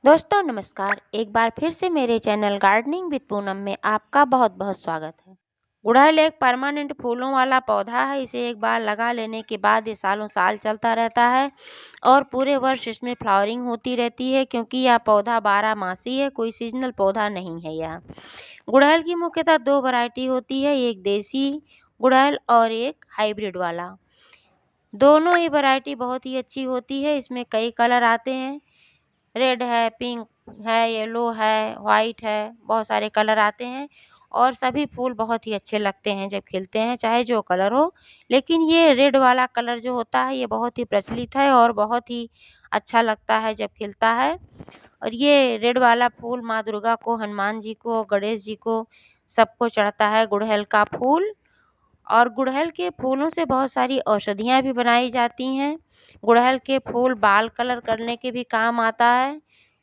दोस्तों नमस्कार। एक बार फिर से मेरे चैनल गार्डनिंग विद पूनम में आपका बहुत बहुत स्वागत है। गुड़हल एक परमानेंट फूलों वाला पौधा है। इसे एक बार लगा लेने के बाद ये सालों साल चलता रहता है और पूरे वर्ष इसमें फ्लावरिंग होती रहती है, क्योंकि यह पौधा 12 मासी है, कोई सीजनल पौधा नहीं है। यह गुड़हल की मुख्यतः दो वैरायटी होती है, एक देसी गुड़हल और एक हाइब्रिड वाला। दोनों ही वैरायटी बहुत ही अच्छी होती है। इसमें कई कलर आते हैं, रेड है, पिंक है, येलो है, वाइट है, बहुत सारे कलर आते हैं और सभी फूल बहुत ही अच्छे लगते हैं जब खिलते हैं, चाहे जो कलर हो। लेकिन ये रेड वाला कलर जो होता है ये बहुत ही प्रचलित है और बहुत ही अच्छा लगता है जब खिलता है। और ये रेड वाला फूल माँ दुर्गा को, हनुमान जी को, गणेश जी को, सबको चढ़ता है गुड़हल का फूल। और गुड़हल के फूलों से बहुत सारी औषधियाँ भी बनाई जाती हैं। गुड़हल के फूल बाल कलर करने के भी काम आता है।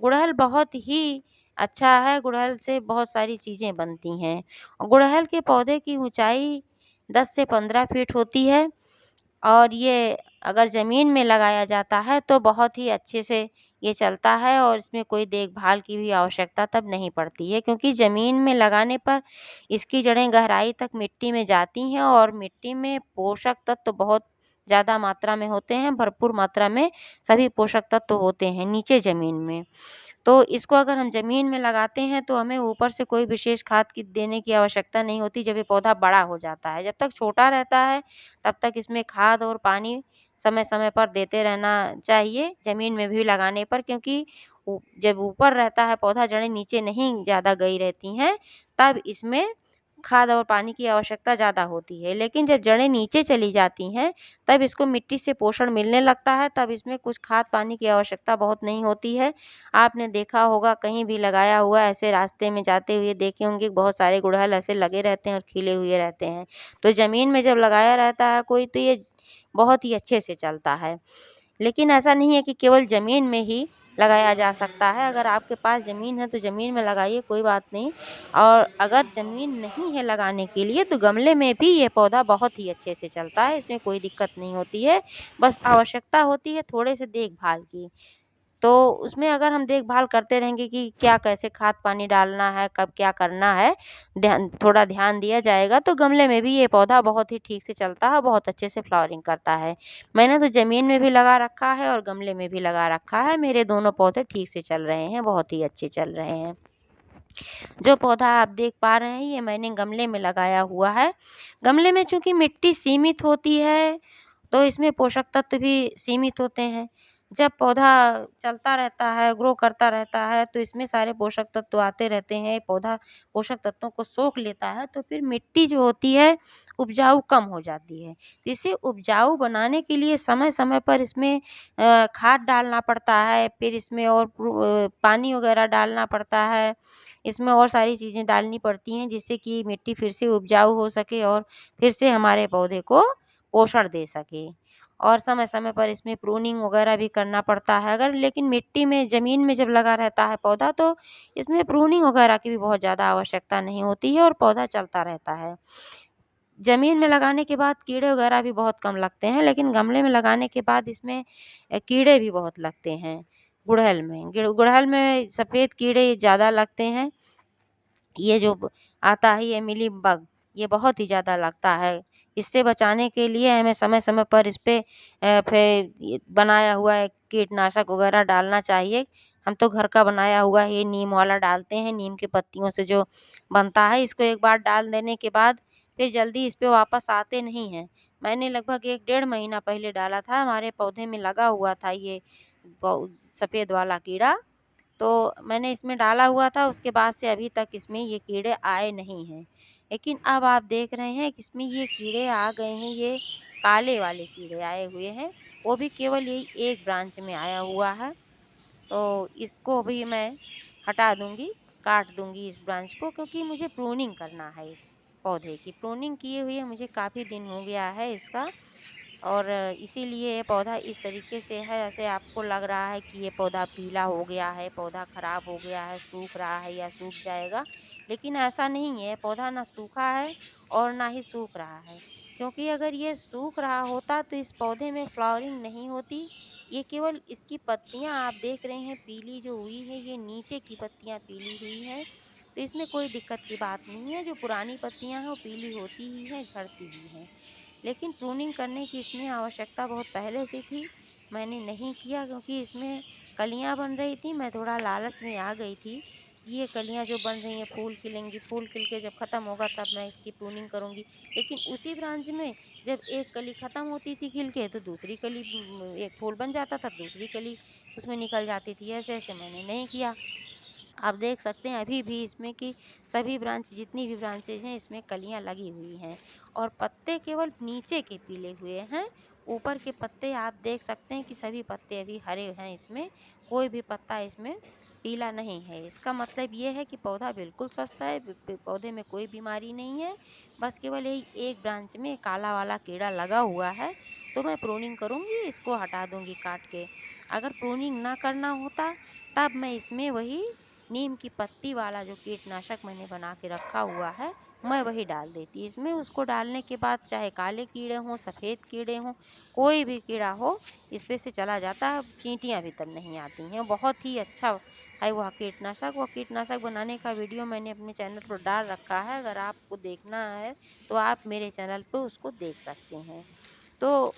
गुड़हल बहुत ही अच्छा है, गुड़हल से बहुत सारी चीज़ें बनती हैं। और गुड़हल के पौधे की ऊंचाई 10 से 15 फीट होती है और ये अगर ज़मीन में लगाया जाता है तो बहुत ही अच्छे से ये चलता है और इसमें कोई देखभाल की भी आवश्यकता तब नहीं पड़ती है, क्योंकि ज़मीन में लगाने पर इसकी जड़ें गहराई तक मिट्टी में जाती हैं और मिट्टी में पोषक तत्व बहुत ज़्यादा मात्रा में होते हैं, भरपूर मात्रा में सभी पोषक तत्व होते हैं नीचे ज़मीन में। तो इसको अगर हम ज़मीन में लगाते हैं तो हमें ऊपर से कोई विशेष खाद की देने की आवश्यकता नहीं होती जब ये पौधा बड़ा हो जाता है। जब तक छोटा रहता है तब तक इसमें खाद और पानी समय-समय पर देते रहना चाहिए, ज़मीन में भी लगाने पर, क्योंकि जब ऊपर रहता है पौधा, जड़ें नीचे नहीं ज़्यादा गई रहती हैं, तब इसमें खाद और पानी की आवश्यकता ज़्यादा होती है। लेकिन जब जड़ें नीचे चली जाती हैं, तब इसको मिट्टी से पोषण मिलने लगता है, तब इसमें कुछ खाद पानी की आवश्यकता बहुत नहीं होती है। आपने देखा होगा कहीं भी लगाया हुआ, ऐसे रास्ते में जाते हुए देखे होंगे, बहुत सारे गुड़हल ऐसे लगे रहते हैं और खिले हुए रहते हैं। तो ज़मीन में जब लगाया रहता है कोई, तो ये बहुत ही अच्छे से चलता है। लेकिन ऐसा नहीं है कि केवल ज़मीन में ही लगाया जा सकता है। अगर आपके पास ज़मीन है तो ज़मीन में लगाइए, कोई बात नहीं। और अगर ज़मीन नहीं है लगाने के लिए तो गमले में भी ये पौधा बहुत ही अच्छे से चलता है, इसमें कोई दिक्कत नहीं होती है। बस आवश्यकता होती है थोड़े से देखभाल की। तो उसमें अगर हम देखभाल करते रहेंगे कि क्या कैसे खाद पानी डालना है, कब क्या करना है, थोड़ा ध्यान दिया जाएगा तो गमले में भी ये पौधा बहुत ही ठीक से चलता है, बहुत अच्छे से फ्लावरिंग करता है। मैंने तो ज़मीन में भी लगा रखा है और गमले में भी लगा रखा है। मेरे दोनों पौधे ठीक से चल रहे हैं, बहुत ही अच्छे चल रहे हैं। जो पौधा आप देख पा रहे हैं ये मैंने गमले में लगाया हुआ है। गमले में चूँकि मिट्टी सीमित होती है तो इसमें पोषक तत्व भी सीमित होते हैं। जब पौधा चलता रहता है, ग्रो करता रहता है, तो इसमें सारे पोषक तत्व आते रहते हैं, पौधा पोषक तत्वों को सोख लेता है, तो फिर मिट्टी जो होती है, उपजाऊ कम हो जाती है। तो इसे उपजाऊ बनाने के लिए समय-समय पर इसमें खाद डालना पड़ता है, फिर इसमें और पानी वगैरह डालना पड़ता है। इसमें और सारी चीज़ें डालनी पड़ती हैं, जिससे कि मिट्टी फिर से उपजाऊ हो सके और फिर से हमारे पौधे को पोषण दे सके। और समय-समय पर इसमें प्रूनिंग वगैरह भी करना पड़ता है। अगर लेकिन मिट्टी में, ज़मीन में जब लगा रहता है पौधा तो इसमें प्रूनिंग वगैरह की भी बहुत ज़्यादा आवश्यकता नहीं होती है और पौधा चलता रहता है। ज़मीन में लगाने के बाद कीड़े वगैरह भी बहुत कम लगते हैं, लेकिन गमले में लगाने के बाद इसमें कीड़े भी बहुत लगते हैं गुड़हल में। गुड़हल में सफ़ेद कीड़े ज़्यादा लगते हैं। ये जो आता है ये मिली बग, ये बहुत ही ज़्यादा लगता है। इससे बचाने के लिए हमें समय-समय पर इस पे फिर ये बनाया हुआ एक कीटनाशक वगैरह डालना चाहिए। हम तो घर का बनाया हुआ ये नीम वाला डालते हैं, नीम की पत्तियों से जो बनता है, इसको एक बार डाल देने के बाद फिर जल्दी इस पे वापस आते नहीं हैं। मैंने लगभग 1 डेढ़ महीना पहले डाला था, हमारे पौधे में लगा हुआ था ये सफ़ेद वाला कीड़ा। तो मैंने इसमें डाला हुआ था, उसके बाद से अभी तक इसमें ये कीड़े आए नहीं हैं। लेकिन अब आप देख रहे हैं कि इसमें ये कीड़े आ गए हैं, ये काले वाले कीड़े आए हुए हैं, वो भी केवल यही एक ब्रांच में आया हुआ है। तो इसको भी मैं हटा दूँगी, काट दूँगी इस ब्रांच को, क्योंकि मुझे प्रूनिंग करना है इस पौधे की। प्रूनिंग किए हुए मुझे काफ़ी दिन हो गया है इसका। और इसीलिए ये पौधा इस तरीके से है, जैसे आपको लग रहा है कि ये पौधा पीला हो गया है, पौधा खराब हो गया है, सूख रहा है या सूख जाएगा। लेकिन ऐसा नहीं है, पौधा ना सूखा है और ना ही सूख रहा है। क्योंकि अगर ये सूख रहा होता तो इस पौधे में फ्लावरिंग नहीं होती, ये केवल इसकी पत्तियाँ आप देख रहे हैं पीली जो हुई है, ये नीचे की पत्तियाँ पीली हुई हैं। तो इसमें कोई दिक्कत की बात नहीं है, जो पुरानी पत्तियाँ हैं वो पीली होती ही हैं, झड़ती ही हैं। लेकिन प्रूनिंग करने की इसमें आवश्यकता बहुत पहले से थी, मैंने नहीं किया क्योंकि इसमें कलियाँ बन रही थी, मैं थोड़ा लालच में आ गई थी। ये कलियाँ जो बन रही हैं फूल खिलेंगी, फूल खिल के जब ख़त्म होगा तब मैं इसकी प्रूनिंग करूँगी। लेकिन उसी ब्रांच में जब एक कली ख़त्म होती थी खिल के तो दूसरी कली एक फूल बन जाता था, दूसरी कली उसमें निकल जाती थी। ऐसे-ऐसे मैंने नहीं किया। आप देख सकते हैं अभी भी इसमें कि सभी ब्रांच जितनी भी ब्रांचेज़ हैं इसमें कलियाँ लगी हुई हैं और पत्ते केवल नीचे के पीले हुए हैं। ऊपर के पत्ते आप देख सकते हैं कि सभी पत्ते अभी हरे हैं इसमें, कोई भी पत्ता इसमें पीला नहीं है। इसका मतलब ये है कि पौधा बिल्कुल स्वस्थ है, पौधे में कोई बीमारी नहीं है, बस केवल यही एक ब्रांच में काला वाला कीड़ा लगा हुआ है, तो मैं प्रूनिंग करूँगी, इसको हटा दूँगी काट के। अगर प्रूनिंग ना करना होता तब मैं इसमें वही नीम की पत्ती वाला जो कीटनाशक मैंने बना के रखा हुआ है, मैं वही डाल देती इसमें। उसको डालने के बाद चाहे काले कीड़े हों, सफ़ेद कीड़े हों, कोई भी कीड़ा हो, इस पे से चला जाता है, चींटियाँ भी तब नहीं आती हैं। बहुत ही अच्छा है वह कीटनाशक। वह कीटनाशक बनाने का वीडियो मैंने अपने चैनल पर डाल रखा है, अगर आपको देखना है तो आप मेरे चैनल पे उसको देख सकते हैं। तो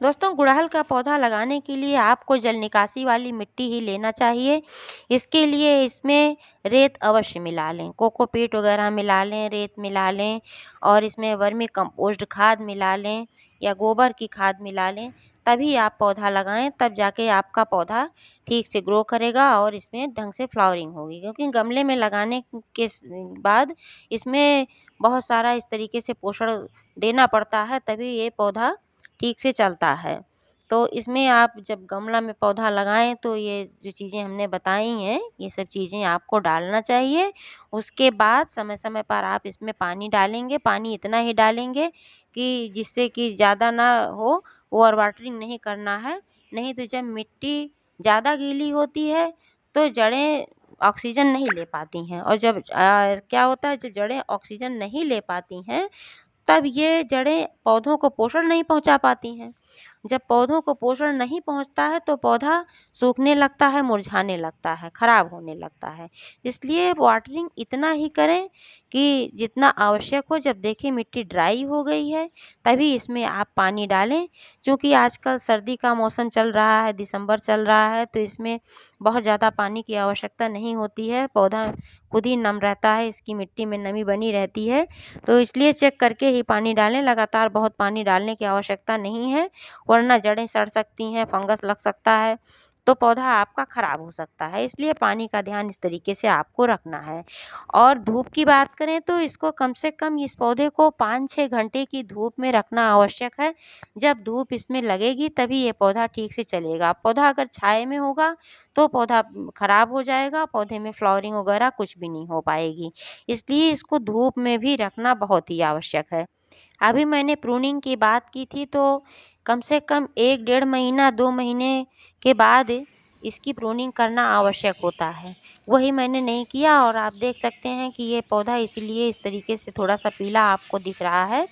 दोस्तों, गुड़हल का पौधा लगाने के लिए आपको जल निकासी वाली मिट्टी ही लेना चाहिए। इसके लिए इसमें रेत अवश्य मिला लें, कोकोपीट वगैरह मिला लें, रेत मिला लें और इसमें वर्मी कंपोस्ट खाद मिला लें या गोबर की खाद मिला लें, तभी आप पौधा लगाएं, तब जाके आपका पौधा ठीक से ग्रो करेगा और इसमें ढंग से फ्लावरिंग होगी। क्योंकि गमले में लगाने के बाद इसमें बहुत सारा इस तरीके से पोषण देना पड़ता है, तभी ये पौधा ठीक से चलता है। तो इसमें आप जब गमला में पौधा लगाएँ तो ये जो चीज़ें हमने बताई हैं, ये सब चीज़ें आपको डालना चाहिए। उसके बाद समय-समय पर आप इसमें पानी डालेंगे, पानी इतना ही डालेंगे कि जिससे कि ज़्यादा ना हो, ओवर वाटरिंग नहीं करना है। नहीं तो जब मिट्टी ज़्यादा गीली होती है, तो जड़ें ऑक्सीजन नहीं ले पाती हैं और जब क्या होता है, जब जड़ें ऑक्सीजन नहीं ले पाती हैं तब ये जड़ें पौधों को पोषण नहीं पहुँचा पाती हैं। जब पौधों को पोषण नहीं पहुँचता है तो पौधा सूखने लगता है, मुरझाने लगता है, खराब होने लगता है। इसलिए वाटरिंग इतना ही करें कि जितना आवश्यक हो। जब देखें मिट्टी ड्राई हो गई है तभी इसमें आप पानी डालें। चूँकि आजकल सर्दी का मौसम चल रहा है, दिसंबर चल रहा है, तो इसमें बहुत ज़्यादा पानी की आवश्यकता नहीं होती है। पौधा खुद ही नम रहता है, इसकी मिट्टी में नमी बनी रहती है। तो इसलिए चेक करके ही पानी डालें, लगातार बहुत पानी डालने की आवश्यकता नहीं है, वरना जड़ें सड़ सकती हैं, फंगस लग सकता है, तो पौधा आपका खराब हो सकता है। इसलिए पानी का ध्यान इस तरीके से आपको रखना है। और धूप की बात करें तो इसको कम से कम इस पौधे को 5-6 घंटे की धूप में रखना आवश्यक है। जब धूप इसमें लगेगी तभी ये पौधा ठीक से चलेगा। पौधा अगर छाया में होगा तो पौधा खराब हो जाएगा, पौधे में फ्लावरिंग वगैरह कुछ भी नहीं हो पाएगी। इसलिए इसको धूप में भी रखना बहुत ही आवश्यक है। अभी मैंने प्रूनिंग की बात की थी तो कम से कम 1 डेढ़ महीना 2 महीने के बाद इसकी प्रूनिंग करना आवश्यक होता है। वही मैंने नहीं किया और आप देख सकते हैं कि ये पौधा इसीलिए इस तरीके से थोड़ा-सा पीला आपको दिख रहा है।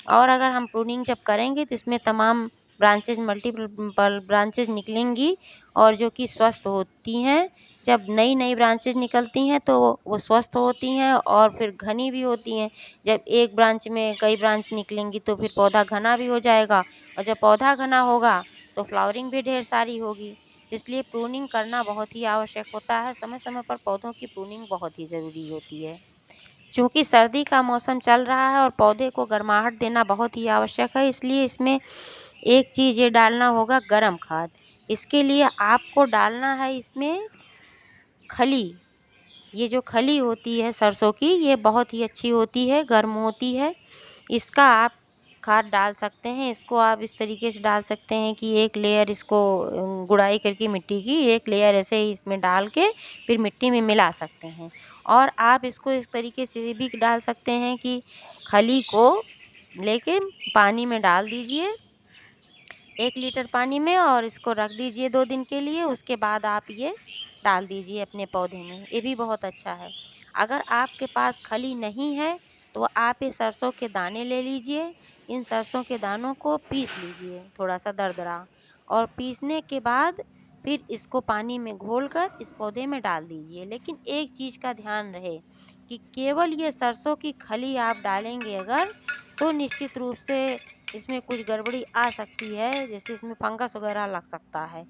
और अगर हम प्रूनिंग जब करेंगे तो इसमें तमाम ब्रांचेज़ मल्टीपल ब्रांचेज़ निकलेंगी और जो कि स्वस्थ होती हैं। जब नई-नई ब्रांचेज़ निकलती हैं तो वो स्वस्थ होती हैं और फिर घनी भी होती हैं। जब एक ब्रांच में कई ब्रांच निकलेंगी तो फिर पौधा घना भी हो जाएगा और जब पौधा घना होगा तो फ्लावरिंग भी ढेर सारी होगी। इसलिए प्रूनिंग करना बहुत ही आवश्यक होता है। समय-समय पर पौधों की प्रूनिंग बहुत ही ज़रूरी होती है। चूँकि सर्दी का मौसम चल रहा है और पौधे को गर्माहट देना बहुत ही आवश्यक है, इसलिए इसमें एक चीज़ ये डालना होगा गरम खाद। इसके लिए आपको डालना है इसमें खली। ये जो खली होती है सरसों की, ये बहुत ही अच्छी होती है, गर्म होती है। इसका आप खाद डाल सकते हैं। इसको आप इस तरीके से डाल सकते हैं कि एक लेयर इसको गुड़ाई करके मिट्टी की, एक लेयर ऐसे ही इसमें डाल के फिर मिट्टी में मिला सकते हैं। और आप इसको इस तरीके से भी डाल सकते हैं कि खली को लेके पानी में डाल दीजिए 1 लीटर पानी में और इसको रख दीजिए 2 दिन के लिए। उसके बाद आप ये डाल दीजिए अपने पौधे में, ये भी बहुत अच्छा है। अगर आपके पास खली नहीं है तो आप ये सरसों के दाने ले लीजिए। इन सरसों के दानों को पीस लीजिए थोड़ा-सा दरदरा और पीसने के बाद फिर इसको पानी में घोलकर इस पौधे में डाल दीजिए। लेकिन एक चीज़ का ध्यान रहे कि केवल ये सरसों की खली आप डालेंगे अगर, तो निश्चित रूप से इसमें कुछ गड़बड़ी आ सकती है, जैसे इसमें फंगस वगैरह लग सकता है।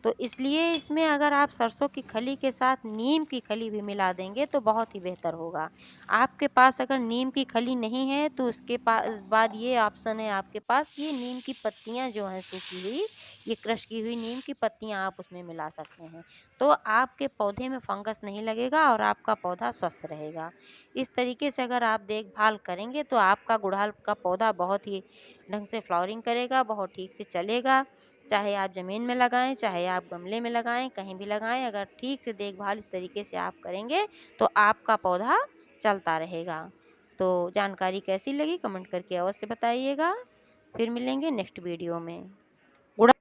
तो इसलिए इसमें अगर आप सरसों की खली के साथ नीम की खली भी मिला देंगे तो बहुत ही बेहतर होगा। आपके पास अगर नीम की खली नहीं है तो उसके बाद ये ऑप्शन है आपके पास, ये नीम की पत्तियाँ जो हैं सूखी हुई, ये क्रश की हुई नीम की पत्तियाँ आप उसमें मिला सकते हैं। तो आपके पौधे में फंगस नहीं लगेगा और आपका पौधा स्वस्थ रहेगा। इस तरीके से अगर आप देखभाल करेंगे तो आपका गुड़हल का पौधा बहुत ही ढंग से फ्लावरिंग करेगा, बहुत ठीक से चलेगा। चाहे आप ज़मीन में लगाएँ, चाहे आप गमले में लगाएँ, कहीं भी लगाएँ, अगर ठीक से देखभाल इस तरीके से आप करेंगे तो आपका पौधा चलता रहेगा। तो जानकारी कैसी लगी कमेंट करके अवश्य बताइएगा। फिर मिलेंगे नेक्स्ट वीडियो में।